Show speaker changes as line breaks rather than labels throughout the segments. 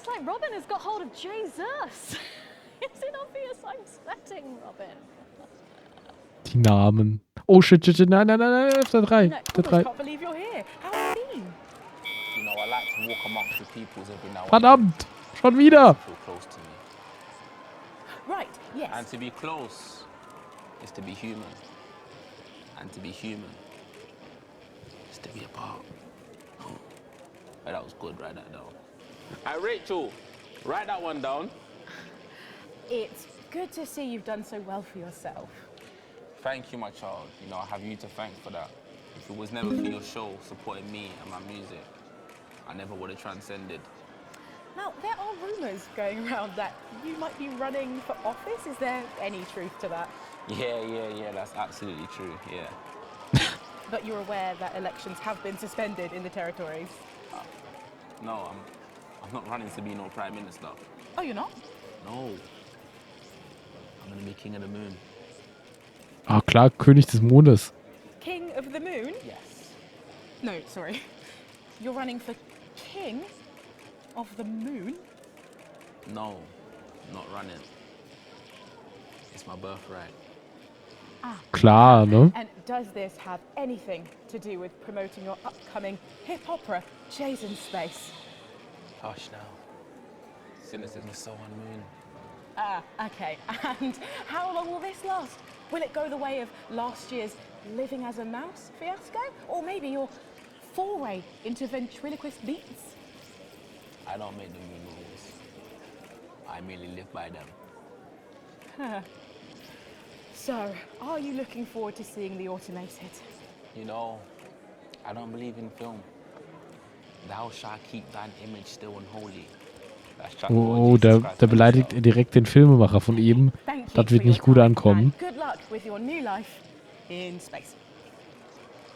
Looks like Robin has got hold of J-Zuss. Is it obvious I'm sweating, Robin?
Die Namen. Oh shit, nein, auf der 3.
No,
Der 3.
I can't believe you're here. How have you been?
You know, I like to walk amongst the peoples every now and
Verdammt! Schon wieder!
feel close to me.
Right, yes.
And to be close is to be human. And to be human is to be apart. Oh, that was good, write that down. Hey, Rachel, write that one down.
It's good to see you've done so well for yourself.
Thank you, my child. You know, I have you to thank for that. If it was never for your show supporting me and my music, I never would have transcended.
Now, there are rumours going around that you might be running for office. Is there any truth to that?
Yeah, that's absolutely true, yeah.
But you're aware that elections have been suspended in the territories?
No, I'm not running to be no prime minister.
Oh, you're not?
No. I'm gonna be king of the moon.
Ah, klar, König des Mondes.
King of the Moon?
Yes.
No, sorry. You're running for King of the Moon?
No, not running. It's my birthright.
Klar, ne?
And does this have anything to do with promoting your upcoming hip opera, Jason Space?
Hush now. Cynicism is so unmoon.
Okay. And how long will this last? Will it go the way of last year's Living as a Mouse fiasco? Or maybe your foray into ventriloquist beats?
I don't make the moon rules. I merely live by them.
So, are you looking forward to seeing the automated?
You know, I don't believe in film. Thou shalt keep thine image still unholy.
Oh, da beleidigt er direkt den Filmemacher von eben. Das wird nicht gut ankommen.
Good luck with your new life in space.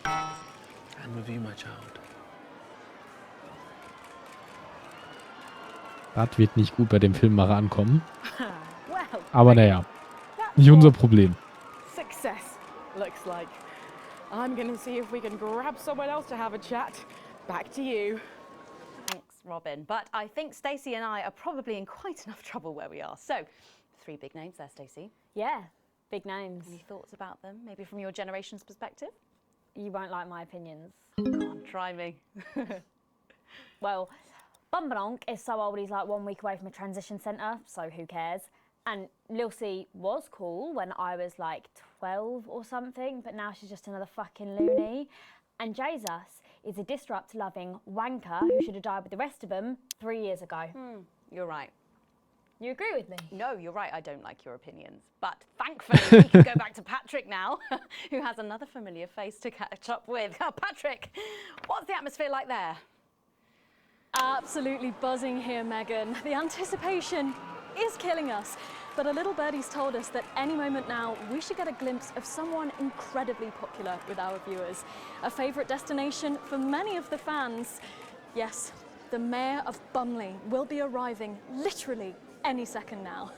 And with you, my child.
Das wird nicht gut bei dem Filmemacher ankommen.
Well,
Aber naja, nicht unser Problem.
Success, looks like. I'm gonna see if we can grab someone else to have a chat. Back to you.
Thanks, Robin. But I think Stacey and I are probably in quite enough trouble where we are. So, 3 big names there, Stacey.
Yeah, big names.
Any thoughts about them? Maybe from your generation's perspective?
You won't like my opinions.
Go on, try me.
Well, Bumbalonk is so old he's like 1 week away from a transition centre, so who cares? And Lil C was cool when I was like 12 or something, but now she's just another fucking loony. And J-Zuss is a disrupt-loving wanker who should have died with the rest of them 3 years ago.
You're right.
You agree with me?
No, you're right, I don't like your opinions. But thankfully, we can go back to Patrick now, who has another familiar face to catch up with. Oh, Patrick, what's the atmosphere like there?
Absolutely buzzing here, Megan. The anticipation is killing us. But a little birdie's told us that any moment now, we should get a glimpse of someone incredibly popular with our viewers. A favourite destination for many of the fans. Yes, the Mayor of Bumley will be arriving literally any second now.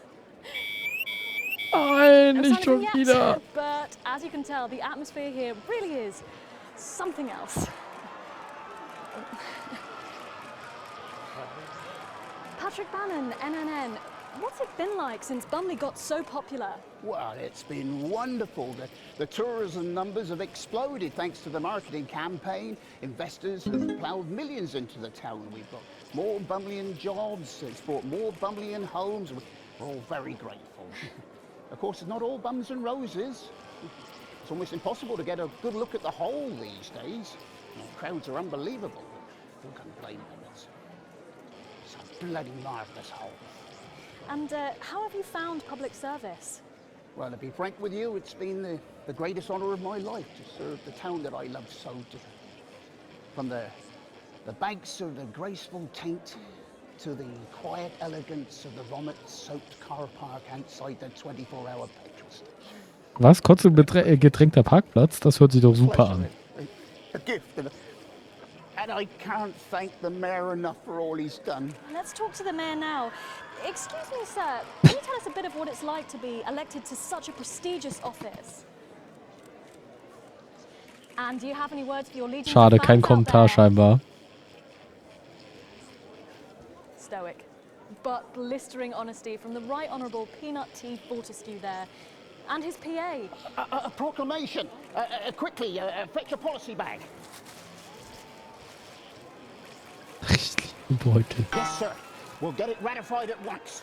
Nein,
No
nicht
sign of
schon
him yet,
wieder.
but as you can tell, the atmosphere here really is something else. Patrick Bannon, NNN, what's it been like since Bumley got so popular?
Well, it's been wonderful. The tourism numbers have exploded thanks to the marketing campaign. Investors have ploughed millions into the town. We've got more Bumleyan jobs. It's brought more Bumleyan homes. We're all very grateful. Of course, it's not all bums and roses. It's almost impossible to get a good look at the whole these days. The crowds are unbelievable. Who can blame them? It's a bloody marvellous whole.
And how have you found public service?
Well, to be frank with you, it's been the greatest honour of my life to serve the town that I love so dearly. From the banks of the graceful Taint to the quiet elegance of the vomit-soaked car park outside the 24-hour petrol station.
Was? Kurz getränkter Parkplatz? Das hört sich doch super an.
A gift. And I can't thank the mayor enough for all he's done.
Let's talk to the mayor now. Excuse me, sir. Can you tell us a bit of what it's like to be elected to such a prestigious office? And do you have any words for your legion of
Schade,
fans
kein
out
Kommentar
there?
scheinbar.
Stoic. but blistering honesty from the Right Honourable Peanut Tea Fortescue there. And his PA.
A proclamation. Quickly, fetch your policy bag.
Beutel.
Yes, sir. We'll get it ratified at once.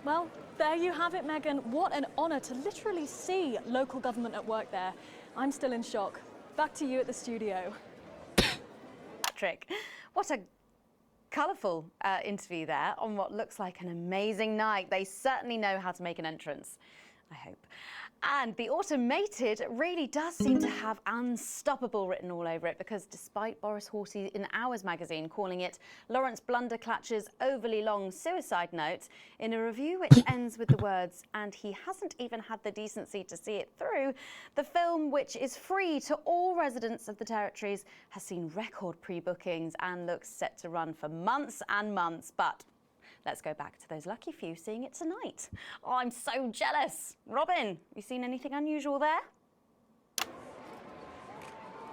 Well, there you have it, Megan. What an honour to literally see local government at work there. I'm still in shock. Back to you at the studio.
Patrick, what a colourful interview there on what looks like an amazing night. They certainly know how to make an entrance, I hope. And the automated really does seem to have unstoppable written all over it, because despite Boris Hawley in Hours magazine calling it Lawrence Blunderclatch's overly long suicide note, in a review which ends with the words, and he hasn't even had the decency to see it through, the film, which is free to all residents of the territories, has seen record pre-bookings and looks set to run for months and months. But let's go back to those lucky few seeing it tonight. Oh, I'm so jealous. Robin, you seen anything unusual there?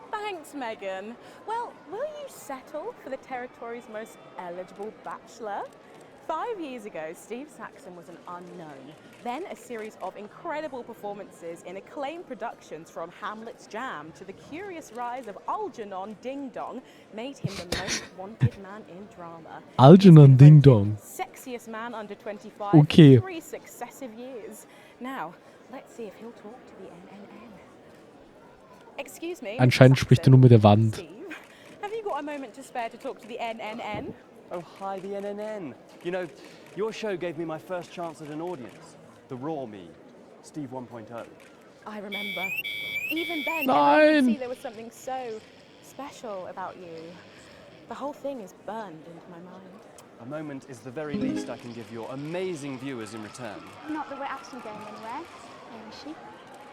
Thanks, Megan. Well, will you settle for the territory's most eligible bachelor? 5 years ago, Steve Saxon was an unknown. Then a series of incredible performances in acclaimed productions, from Hamlet's Jam to the curious rise of Algernon Ding Dong, made him the most wanted man in drama.
Algernon Ding Dong.
Sexiest man under 25
Okay.
for 3 successive years. Now, let's see if he'll talk to the NNN. Excuse me.
Anscheinend
Mr.
spricht er nur mit der Wand.
Steve, have you got a moment to spare to talk to the NNN?
Oh, hi, the NNN. You know, your show gave me my first chance at an audience. The raw me, Steve 1.0.
I remember. Even then,
Nein.
everyone could see there was something so special about you. The whole thing is burned into my mind.
A moment is the very least I can give your amazing viewers in return.
Not that we're actually going anywhere, is she?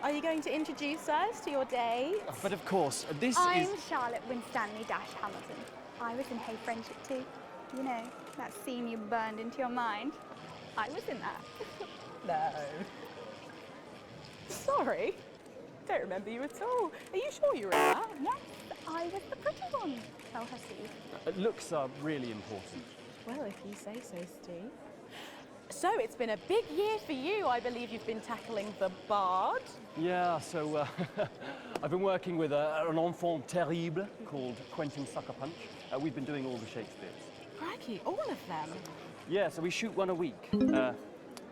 Are you going to introduce us to your date?
But of course, this
I'm
is...
Charlotte Winstanley-Hamilton. I was in Hey Friendship too. You know, that scene you burned into your mind. I was in that.
No. Sorry. Don't remember you at all. Are you sure you were in that?
Yes, I was the pretty one. Tell her, Steve.
Looks are really important.
Well, if you say so, Steve. So it's been a big year for you. I believe you've been tackling the Bard.
Yeah, so I've been working with an enfant terrible called Quentin Sucker Punch. We've been doing all the Shakespeares.
Crikey, all of them.
Yeah, so we shoot one a week.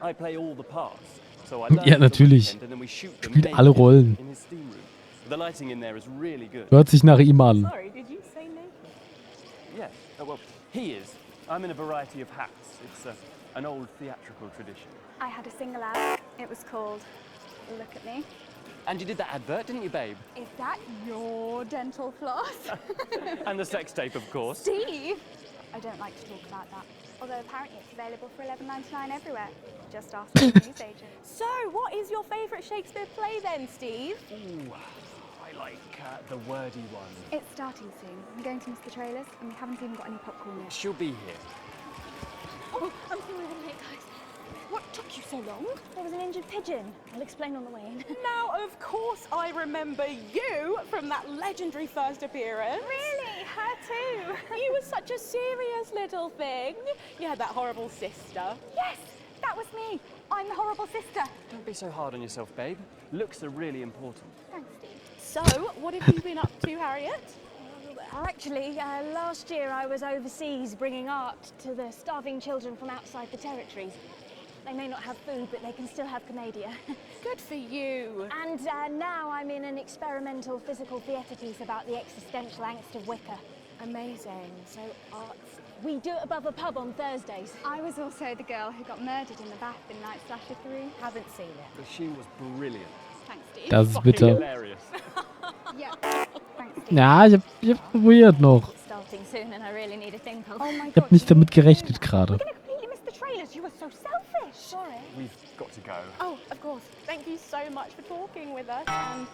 I play all the parts. So I learn
Ja,
at the
natürlich.
weekend and then we shoot them
Spielt
naked
alle Rollen.
in his steam room. The lighting in there is really good.
Hört sich nach ihm an.
Sorry, did you say naked?
Yeah, well, he is. I'm in a variety of hats. It's an old theatrical tradition.
I had a single ad. It was called Look at Me.
And you did that advert, didn't you, babe?
Is that your dental floss?
And the sex tape, of course.
Steve! I don't like to talk about that. Although apparently it's available for $11.99 everywhere. Just ask the news agent.
So, what is your favourite Shakespeare play then, Steve?
Ooh, I like the wordy one.
It's starting soon. I'm going to miss the trailers, and we haven't even got any popcorn yet.
She'll be here.
Oh, I'm sorry we're late, guys. What took you so long? There was an injured pigeon. I'll explain on the way in.
Now, of course, I remember you from that legendary first appearance.
Really? Her too?
You were such a serious little thing. You had that horrible sister.
Yes! That was me. I'm the horrible sister.
Don't be so hard on yourself, babe. Looks are really important.
Thanks, Steve.
So, what have you been up to, Harriet?
Actually, last year I was overseas bringing art to the starving children from outside the territories. They may not have food, but they can still have Canada.
Good for you.
And now I'm in an experimental physical theatre piece about the existential angst of Wicker.
Amazing. So, arts.
We do it above a pub on Thursdays.
I was also the girl who got murdered in the bath in Night Slasher 3.
Haven't seen it.
But she was brilliant.
Thanks, Steve.
Das ist
Fucking
bitter.
hilarious.
Yeah. Thanks, Steve.
Ja, ich hab probiert noch.
It's starting soon and I really need a think of.
Oh my
Ich hab nicht damit gerechnet gerade.
We're going to completely miss the trailers. You were so selfish.
Sorry.
We've got to go.
Oh, of course. Thank you so much for talking with us and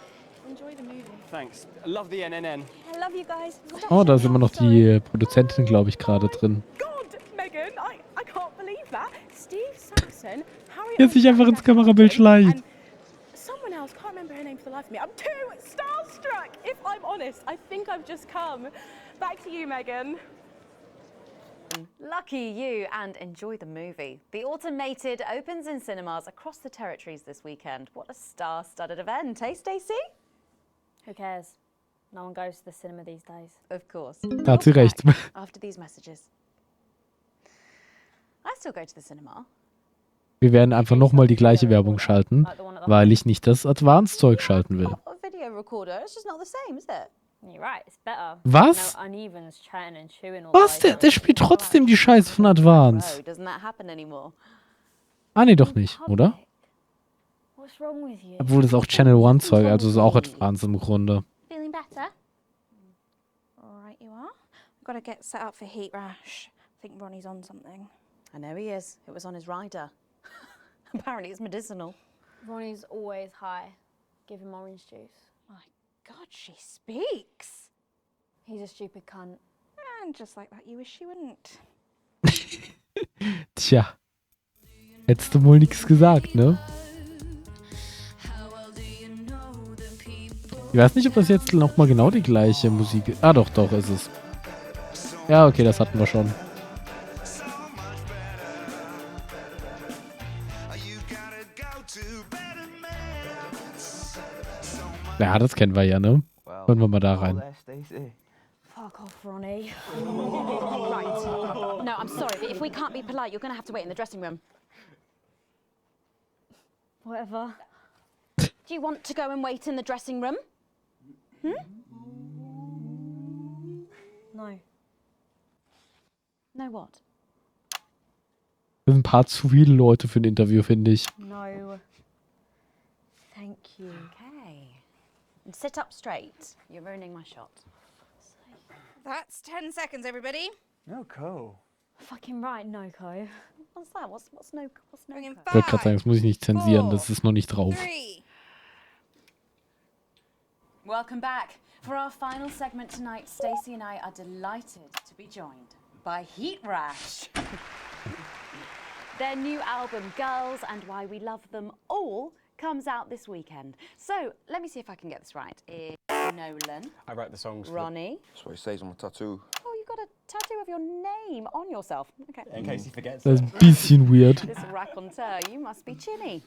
enjoy the movie.
Thanks. Love the NNN.
I love you guys.
Oh, da ist immer noch die Produzentin, glaube ich, gerade drin.
God, Megan, I can't believe that. Steve Saxon, Harriet.
Jetzt sich einfach ins Kamerabild schleicht.
and Someone else, can't remember her name for the life of me. I'm too starstruck, if I'm honest. I think I've just come. Back to you, Megan.
Megan. Lucky you, and enjoy the movie. The Automated opens in cinemas across the territories this weekend. What a star-studded event, eh, Stacey?
Who cares? No one goes to the cinema these days.
Of course.
Da hat sie recht.
After these messages. I still go to the cinema.
Wir werden einfach nochmal die gleiche Werbung schalten, weil ich nicht das Advanced-Zeug schalten will.
A video recorder, it's just not the same, is it?
You're right, it's better.
Was?
No uneven as chatting and chewing all
Was?
the way
Der spielt trotzdem die Scheiße von Advanced.
Doesn't that happen anymore?
Ah, nee, doch nicht, oder?
What's wrong with you?
Obwohl das auch Channel One Zeug, also ist auch Advanced im Grunde.
Feeling better? All right, you are. We've got to get set up for heat rash. I think Ronnie's on something.
I know he is. It was on his rider. Apparently it's medicinal.
Ronnie's always high. Give him orange juice.
My God, she speaks.
He's a stupid cunt.
And just like that, you wish she wouldn't.
Tja. Hättest du wohl nichts gesagt, ne? Ich weiß nicht, ob das jetzt nochmal genau die gleiche Musik ist. Ah, doch, ist es. Ja, okay, das hatten wir schon. Ja, das kennen wir ja, ne? Hören wir mal da rein.
Fuck off, Ronnie.
Right. No, I'm sorry, but if we can't be polite, you're going to have to wait in the dressing room.
Whatever.
Do you want to go and wait in the dressing room? Hmm?
No.
No what?
Das sind ein paar zu viele Leute für ein Interview, finde ich.
No. Thank you.
Okay. And sit up straight. You're ruining my shot.
That's 10 seconds, everybody.
No, co.
Fucking right, Noko.
What's that? What's no?
Bring in
Ich wollte gerade sagen, das muss ich nicht zensieren, das ist noch nicht drauf.
3.
Welcome back. For our final segment tonight, Stacey and I are delighted to be joined by Heat Rash. Their new album, Girls and Why We Love Them All, comes out this weekend. So, let me see if I can get this right. It's Nolan.
I write the songs.
Ronnie.
That's what it says on my tattoo.
Oh, you got a tattoo of your name on yourself. Okay.
In case he forgets.
Das ist ein bisschen weird.
This raconteur, you must be Chinny.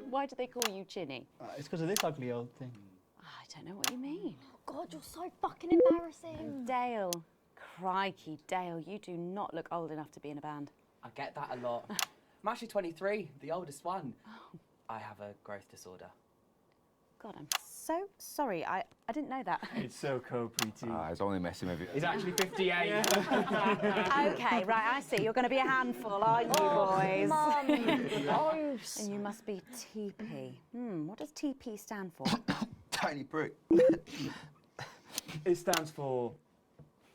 Why do they call you Chinny?
It's because of this ugly old thing.
I don't know what you mean.
God, you're so fucking embarrassing.
Dale. Crikey, Dale, you do not look old enough to be in a band.
I get that a lot. I'm actually 23, the oldest one. I have a growth disorder.
God, I'm so sorry. I didn't know that.
It's so co-pretty.
He's only messing with you.
He's actually 58.
Okay, right, I see. You're going to be a handful, aren't you, boys?
Gross.
And you must be TP. What does TP stand for?
Tiny prick.
It stands for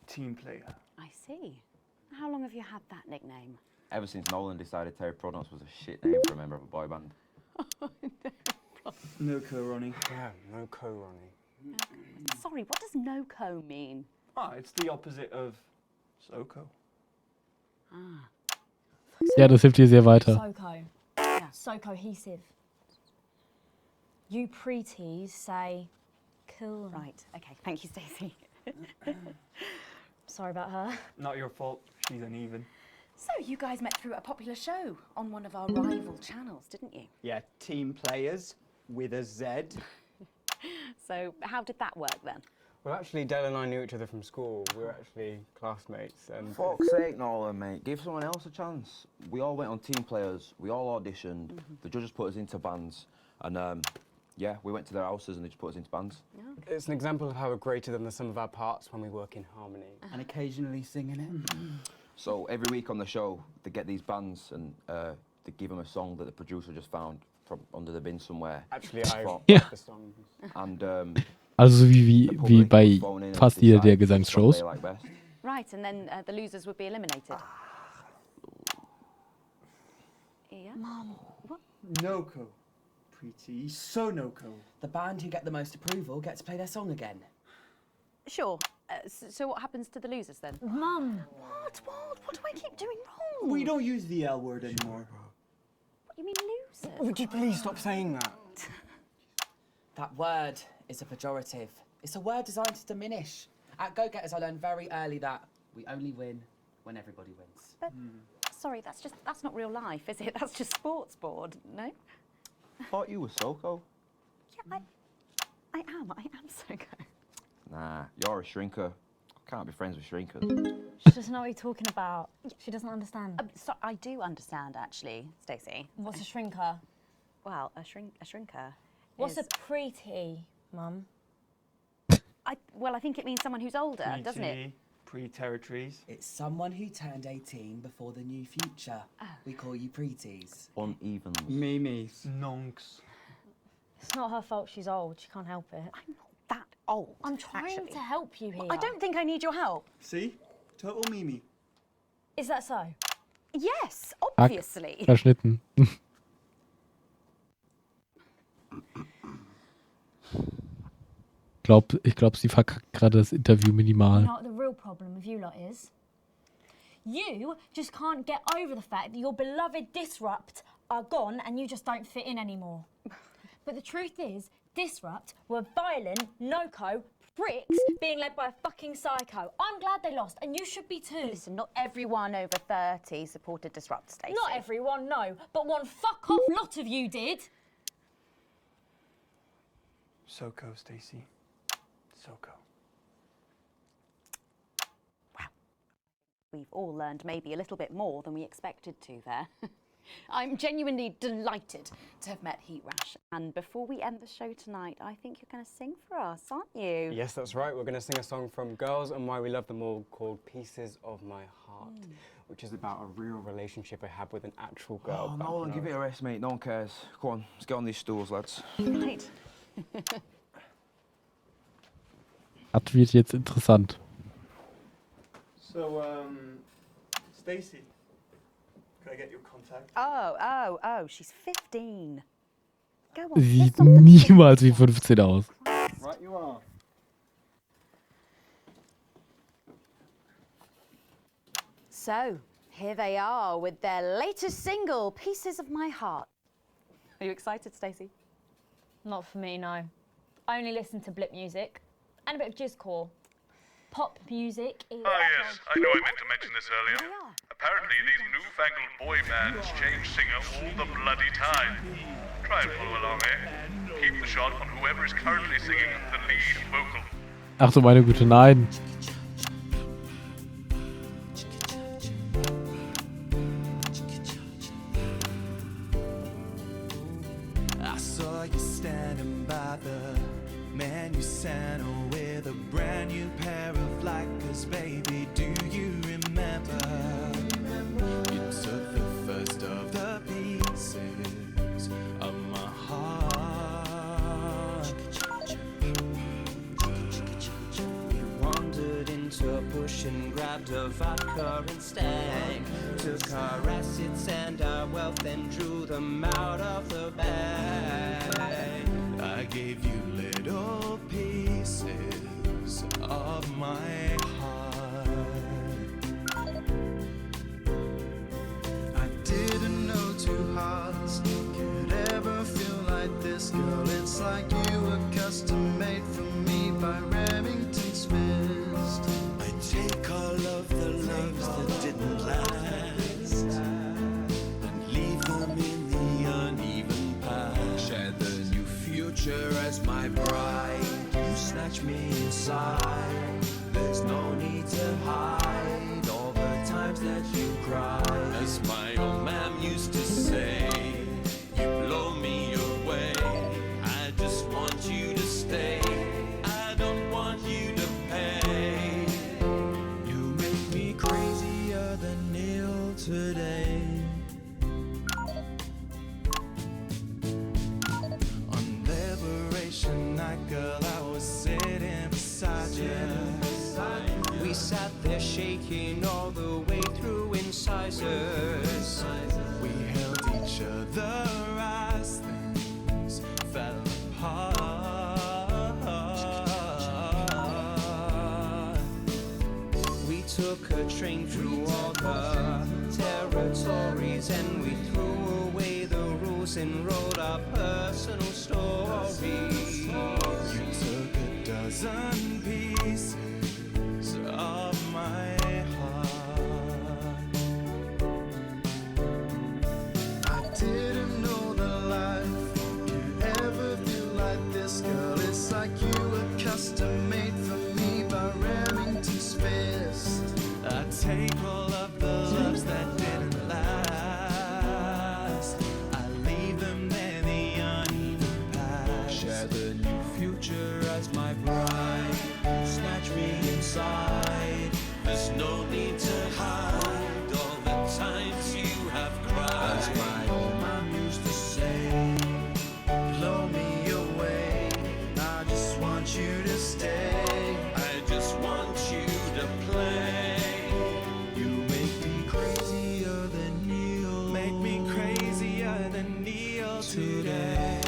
team player.
I see. How long have you had that nickname?
Ever since Nolan decided Terry Prodance was a shit name for a member of a boy band.
No co, Ronnie.
Yeah, no co, Ronnie.
Sorry, what does no-co mean?
It's the opposite of so-co.
Ja, das hilft dir sehr weiter.
So-co.
Yeah.
So cohesive. You pretees say cool.
Right, okay. Thank you, Stacey.
Sorry about her.
Not your fault. She's uneven.
So, you guys met through a popular show on one of our rival channels, didn't you?
Yeah, team players with a Z.
So, how did that work then?
Well, actually, Dale and I knew each other from school. We were actually classmates. And fuck's sake, Nolan, mate. Give someone else a chance. We all went on team players. We all auditioned. The judges put us into bands. And, yeah, we went to their houses and they just put us into bands.
Okay.
It's an example of how we're greater than the sum of our parts when we work in harmony.
And occasionally singing it.
So every week on the show, they get these bands and they give them a song that the producer just found from under the bin somewhere. Actually, I wrote the songs. And
Also wie bei fast jeder der Gesangsshows.
Right, and then the losers would be eliminated. Yeah.
Mum.
What?
No-co. Pretty. So no-co.
The band who get the most approval get to play their song again.
Sure. So what happens to the losers then?
Mum.
What do I keep doing wrong?
We don't use the L word anymore.
What, you mean losers?
Would you please stop saying that?
That word is a pejorative. It's a word designed to diminish. At Go-Getters, I learned very early that we only win
when everybody wins. But sorry, that's not real life, is it? That's just sports board, no?
Thought you were Soko.
Yeah, I am Soko.
Nah, you're a shrinker. Can't be friends with shrinkers.
She doesn't know what you're talking about. She doesn't understand.
So I do understand, actually, Stacey.
What's a shrinker?
Well, a shrinker.
What's a preety, Mum?
Well, I think it means someone who's older, doesn't it?
Pre-territories.
It's someone who turned 18 before the new future. We call you preeties.
Unevens.
Mimis. Nonks.
It's not her fault she's old. She can't help it.
I'm not that old.
I'm trying to help you here.
I don't think I need your help.
See? Total Mimi.
Is that so?
Yes, obviously.
Verschnitten. Ich glaube, sie verkackt gerade das Interview minimal.
You know what the real problem with you lot is? You just can't get over the fact that your beloved Disrupt are gone and you just don't fit in anymore. But the truth is, Disrupt were violent, no-co pricks being led by a fucking psycho. I'm glad they lost, and you should be too.
Listen, not everyone over 30 supported Disrupt, Stacey.
Not everyone, no, but one fuck-off lot of you did.
Soko, Stacey. Soko.
Wow. We've all learned maybe a little bit more than we expected to there. I'm genuinely delighted to have met Heat Rash. And before we end the show tonight, I think you're going to sing for us, aren't you?
Yes, that's right. We're going to sing a song from Girls and Why We Love Them All called Pieces of My Heart, which is about a real relationship I had with an actual girl.
Oh, Nolan, give it a rest, mate. No one cares. Go on, let's get on these stools, lads.
Right.
Das wird jetzt interessant.
So, Stacey, can I get your contact?
Oh, she's 15. Go on.
Sieht niemals wie 15 aus.
Right you are.
So, here they are with their latest single, Pieces of My Heart. Are you excited, Stacey?
Not for me, no. I only listen to blip music and a bit of jizzcore. Pop music is...
Ah yes, I know I meant to mention this earlier. Apparently these newfangled boy bands change singer all the bloody time. Try and follow along, eh? Keep the shot on whoever is currently singing the lead vocal.
Ach du meine Güte, nein.
I saw you standing by the man you sent with a brand new pair of Lakers, baby, do you remember? You took the first of the pieces of my heart. You wandered into a bush and grabbed a vodka instead. Took our assets and our wealth and drew them out of the bag. I gave you little pieces of my heart. I didn't know two hearts could ever feel like this, girl. It's like you were custom made for me by Remington Smith. I take all of the loves that didn't last and leave them in the uneven past. Share the new future as my bride. You snatch me inside. There's no need to hide all the times that you cried. As my old man used to say, you blow me away. I just want you to stay. I don't want you to pay. You make me crazier than Neil today. On Liberation Night, girl, I was sitting beside you. We sat there shaking all the way through incisors. We held each other as things fell apart. We took a train through all the territories and we threw away the rules and wrote our personal stories. You took a dozen pieces of my heart. prequel of the loves that didn't last. I leave them there, the uneven past. Share the new future as my bride. Snatch me inside. There's no need to hide all the times you have cried. As my old mom used to say, blow me away. I just want you to stay. I just want you to play. You make me crazier than Neil. Make me crazier than Neil today.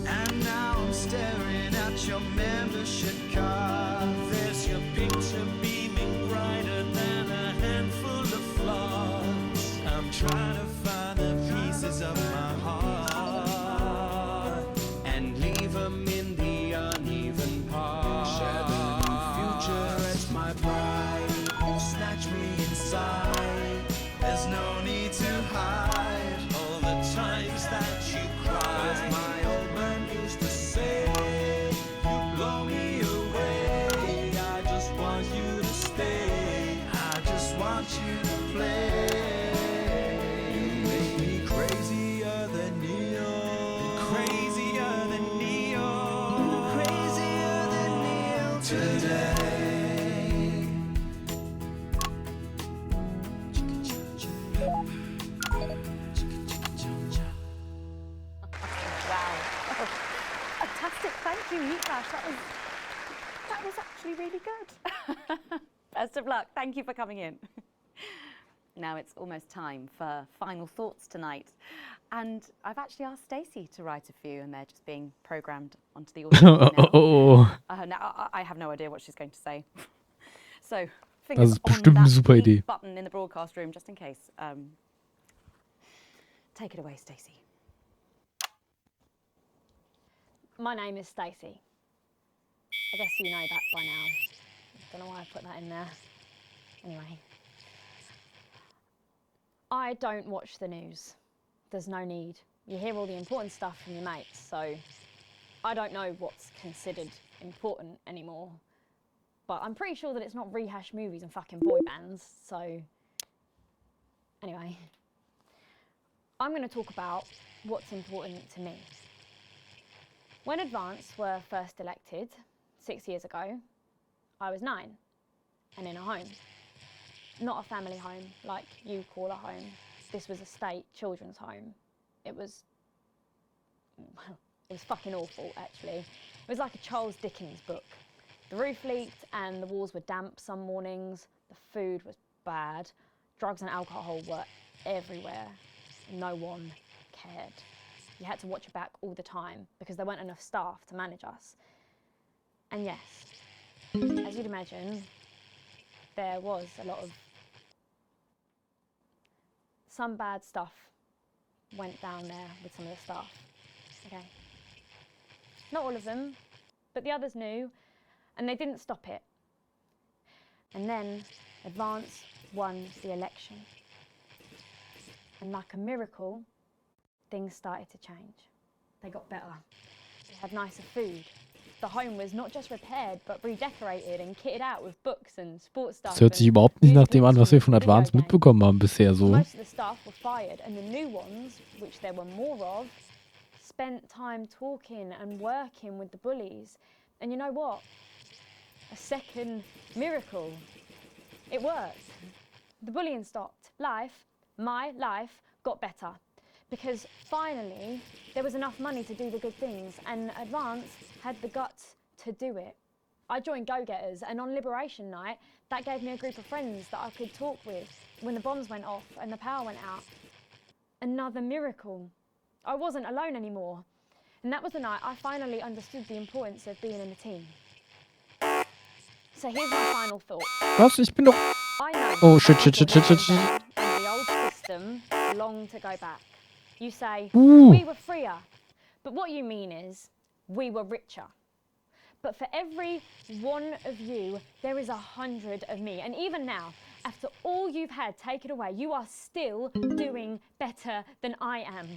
And now I'm staring at your membership card. There's your picture beaming brighter than a handful of flaws. I'm trying to find the pieces of my heart and leave them in the uneven parts. Share the new future as my bride. You snatch me inside. There's no need to hide all the times that you cried. As my old man used to say, you blow me away. I just want you to stay. I just want you to play. You make me crazier than Neo. Crazier than Neo. Crazier than Neo today.
Wow. Fantastic. Thank you, Utash. That was actually really good. Best of luck. Thank you for coming in. Now it's almost time for final thoughts tonight. And I've actually asked Stacey to write a few, and they're just being programmed onto the audio now. Now I have no idea what she's going to say. So, fingers
ist
on
bestimmt eine
that
super
big
Idee.
button in the broadcast room, just in case. Take it away, Stacey.
My name is Stacey. I guess you know that by now. Don't know why I put that in there. Anyway. I don't watch the news. There's no need. You hear all the important stuff from your mates, so I don't know what's considered important anymore. But I'm pretty sure that it's not rehashed movies and fucking boy bands, so anyway. I'm going to talk about what's important to me. When Advance were first elected 6 years ago, I was 9 and in a home. Not a family home like you call a home. This was a state children's home. It was fucking awful, actually. It was like a Charles Dickens book. The roof leaked and the walls were damp some mornings. The food was bad. Drugs and alcohol were everywhere. No one cared. You had to watch your back all the time because there weren't enough staff to manage us. And yes, as you'd imagine, there was a lot of... Some bad stuff went down there with some of the staff, okay? Not all of them, but the others knew, and they didn't stop it. And then Advance won the election. And like a miracle, things started to change. They got better. They had nicer food. The home was not just repaired, but redecorated and kitted out with books and sports stuff.
Das hört sich überhaupt nicht nach dem an, was wir von Advance mitbekommen haben bisher so.
Most of the staff were fired, and the new ones, which there were more of, spent time talking and working with the bullies. And you know what? A second miracle. It worked. The bullying stopped. My life, got better. Because finally, there was enough money to do the good things, and Advance had the guts to do it. I joined Go-Getters, and on Liberation Night, that gave me a group of friends that I could talk with when the bombs went off and the power went out. Another miracle. I wasn't alone anymore. And that was the night I finally understood the importance of being in a team. So here's my final thought.
Was? Ich bin doch...
I know
Oh, shit.
and the old system long to go back. You say,
Ooh.
we were freer. But what you mean is, we were richer. But for every one of you, there is 100 of me. And even now, after all you've had taken away, you are still doing better than I am,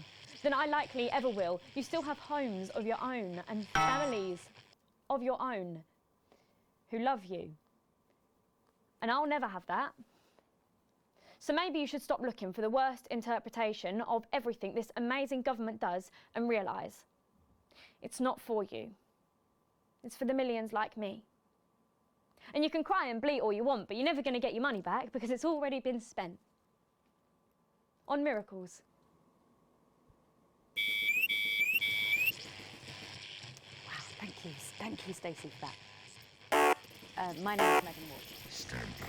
than I likely ever will. You still have homes of your own and families of your own. who love you. And I'll never have that. So maybe you should stop looking for the worst interpretation of everything this amazing government does and realise it's not for you. It's for the millions like me. And you can cry and bleat all you want, but you're never going to get your money back because it's already been spent on miracles.
Wow, thank you, Stacey, for that. My name is Megan Ward.
Stand by.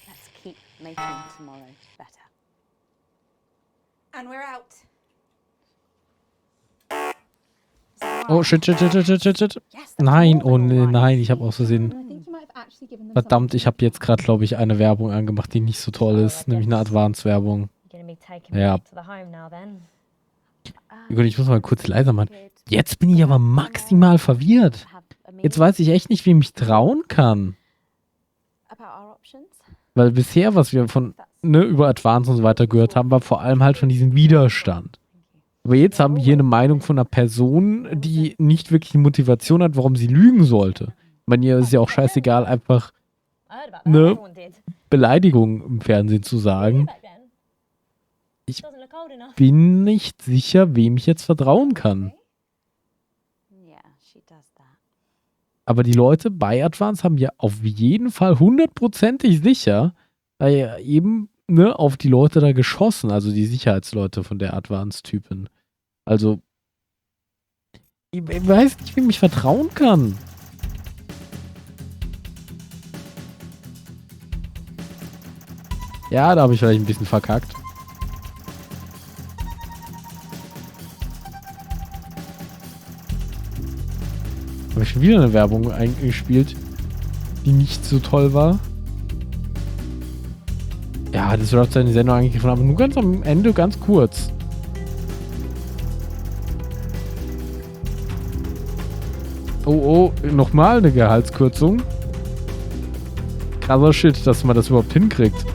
Let's keep making tomorrow better.
And we're out.
Oh, shit. Nein, oh nein, ich habe aus Versehen... Verdammt, ich habe jetzt gerade, glaube ich, eine Werbung angemacht, die nicht so toll ist, nämlich eine Advanced-Werbung. Ja. Ich muss mal kurz leiser machen. Jetzt bin ich aber maximal verwirrt. Jetzt weiß ich echt nicht, wem ich trauen kann. Weil bisher, was wir von über Advanced und so weiter gehört haben, war vor allem halt von diesem Widerstand. Aber jetzt haben wir hier eine Meinung von einer Person, die nicht wirklich eine Motivation hat, warum sie lügen sollte. Ich meine, ihr ist ja auch scheißegal, einfach eine Beleidigung im Fernsehen zu sagen. Ich bin nicht sicher, wem ich jetzt vertrauen kann. Aber die Leute bei Advanced haben ja auf jeden Fall 100%ig sicher eben auf die Leute da geschossen, also die Sicherheitsleute von der Advanced-Typen. Also, ich weiß nicht, wem ich vertrauen kann. Ja, da habe ich vielleicht ein bisschen verkackt. Habe ich schon wieder eine Werbung eingespielt, die nicht so toll war. Ja, das wird seine Sendung angegriffen, aber nur ganz am Ende, ganz kurz. Oh, nochmal eine Gehaltskürzung. Krasser Shit, dass man das überhaupt hinkriegt.